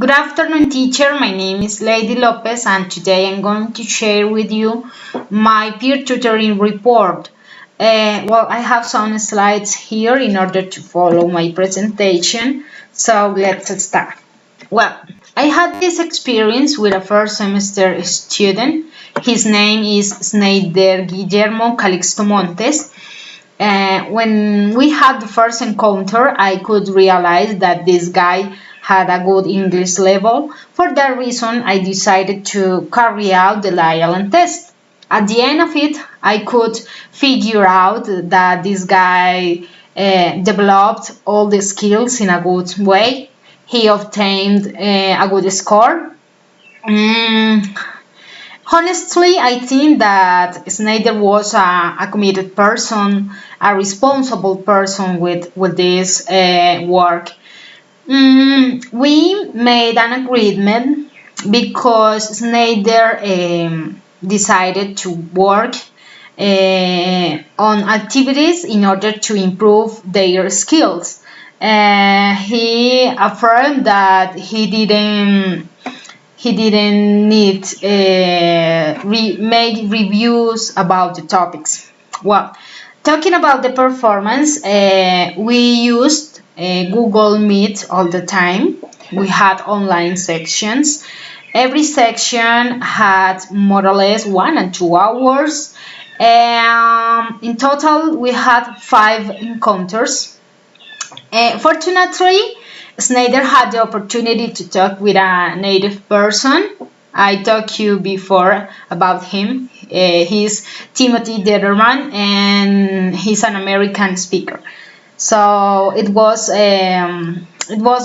Good afternoon, teacher. My name is Lady Lopez, and today I'm going to share with you my peer tutoring report. I have some slides here in order to follow my presentation. So let's start. Well, I had this experience with a first semester student. His name is Snyder Guillermo Calixto Montes. When we had the first encounter, I could realize that this guy had a good English level. For that reason, I decided to carry out the Lyell test. At the end of it, I could figure out that this guy developed all the skills in a good way. He obtained a good score. Honestly, I think that Snyder was a committed person, a responsible person with this work. We made an agreement because Snyder decided to work on activities in order to improve their skills. He affirmed that he didn't need make reviews about the topics. Well, talking about the performance, we used Google Meet all the time. We had online sections. Every section had more or less 1 and 2 hours. In total, we had 5 encounters. Fortunately, Snyder had the opportunity to talk with a native person. I talked to you before about him. He's Timothy Detterman, and he's an American speaker. So it was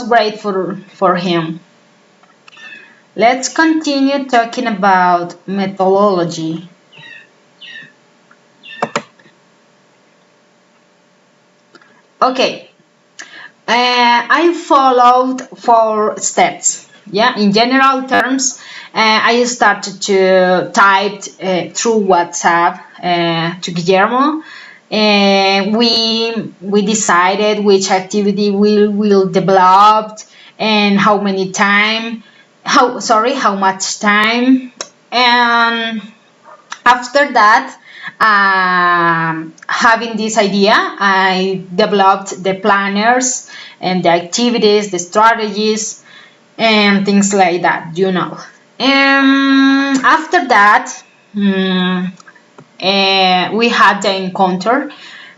great for him. Let's continue talking about methodology. Okay, I followed 4 steps. Yeah, in general terms, I started to type through WhatsApp to Guillermo. We decided which activity will develop and how much time. And after that, having this idea, I developed the planners and the activities, the strategies, and things like that, after that, we had the encounter,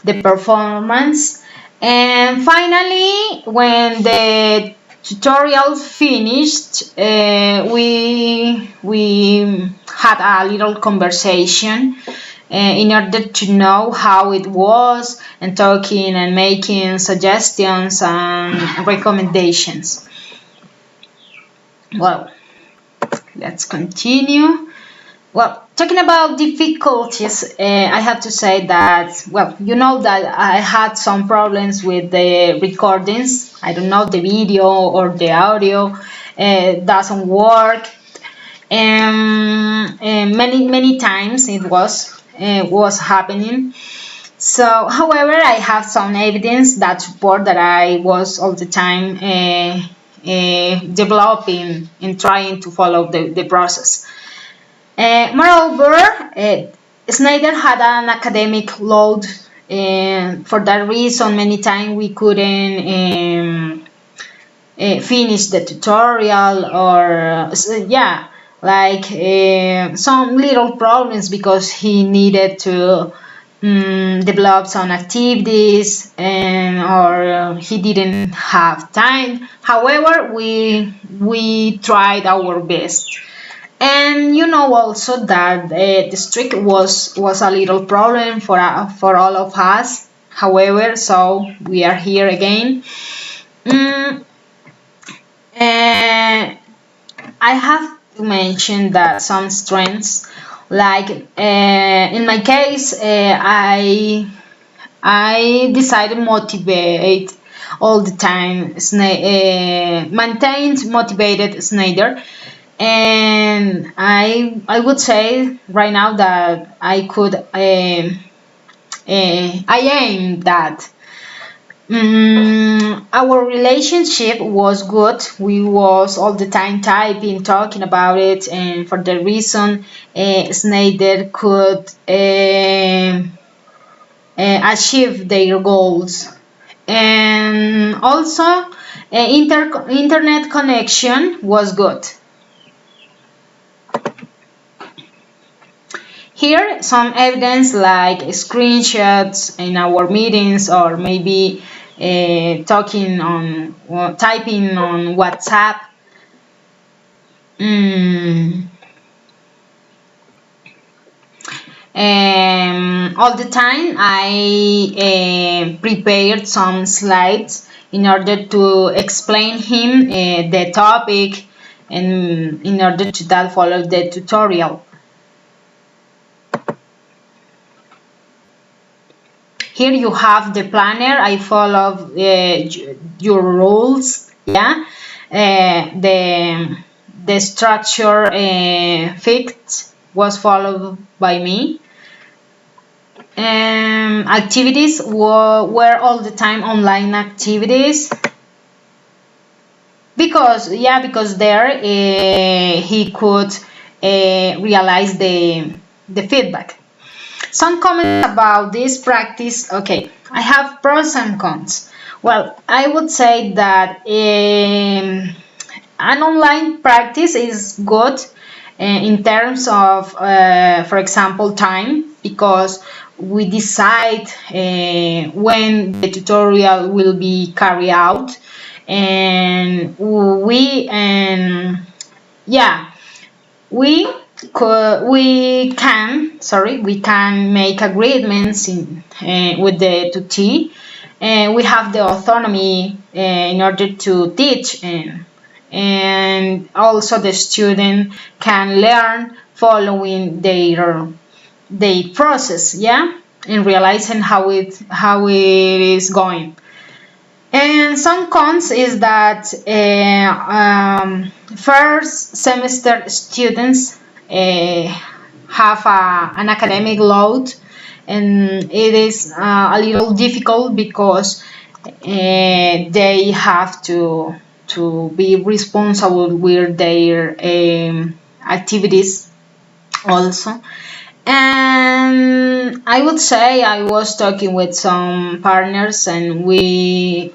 the performance, and finally, when the tutorial finished, we had a little conversation in order to know how it was, and talking and making suggestions and recommendations. Well, let's continue. Well, talking about difficulties, I have to say that, well, you know that I had some problems with the recordings. I don't know, the video or the audio doesn't work. And many times it was happening. So, however, I have some evidence that support that I was all the time developing and trying to follow the process. Moreover, Snyder had an academic load, and for that reason, many times we couldn't finish the tutorial, or some little problems because he needed to develop some activities, or he didn't have time. However, we tried our best. And you know also that the streak was a little problem for all of us. However, so we are here again. I have to mention that some strengths, like in my case, I decided to motivate all the time, maintained motivated Snyder. And I would say right now that I could I aim that Our relationship was good. We was all the time typing, talking about it, and for the reason Snyder could achieve their goals. And also, internet connection was good. Here, some evidence like screenshots in our meetings, or maybe talking on or typing on WhatsApp. All the time I prepared some slides in order to explain him the topic, and in order to that follow the tutorial. Here you have the planner. I follow your rules. Yeah, the structure fixed was followed by me. Activities were all the time online activities, because there he could realize the feedback. Some comments about this practice. Okay, I have pros and cons. Well, I would say that an online practice is good in terms of, for example, time, because we decide when the tutorial will be carried out, and we can make agreements with the tutee, and we have the autonomy in order to teach, and also the student can learn following their process, and realizing how it is going. And some cons is that first semester students have an academic load, and it is a little difficult, because they have to be responsible with their activities also. And I would say I was talking with some partners, and we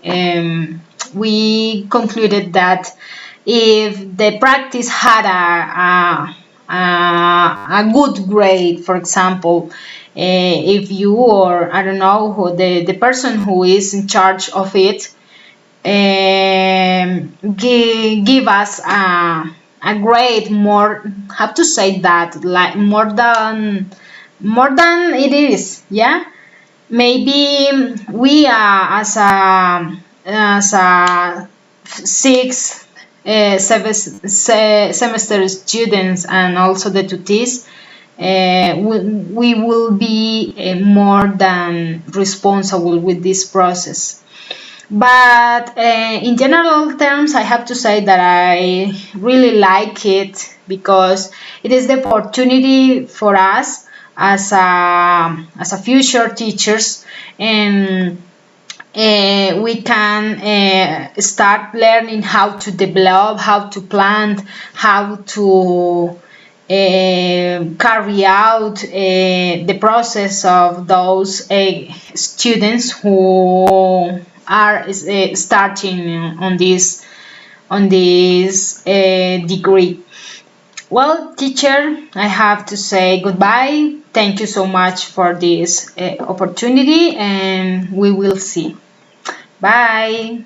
concluded that if the practice had a good grade, for example, if you, or I don't know, who the person who is in charge of it give us a grade more, have to say that, like more than it is, maybe we as a sixth semester students, and also the tutees, we will be more than responsible with this process. But in general terms, I have to say that I really like it, because it is the opportunity for us as a future teachers, and we can start learning how to develop, how to plan, how to carry out the process of those students who are starting on this degree. Well, teacher, I have to say goodbye. Thank you so much for this opportunity, and we will see. Bye.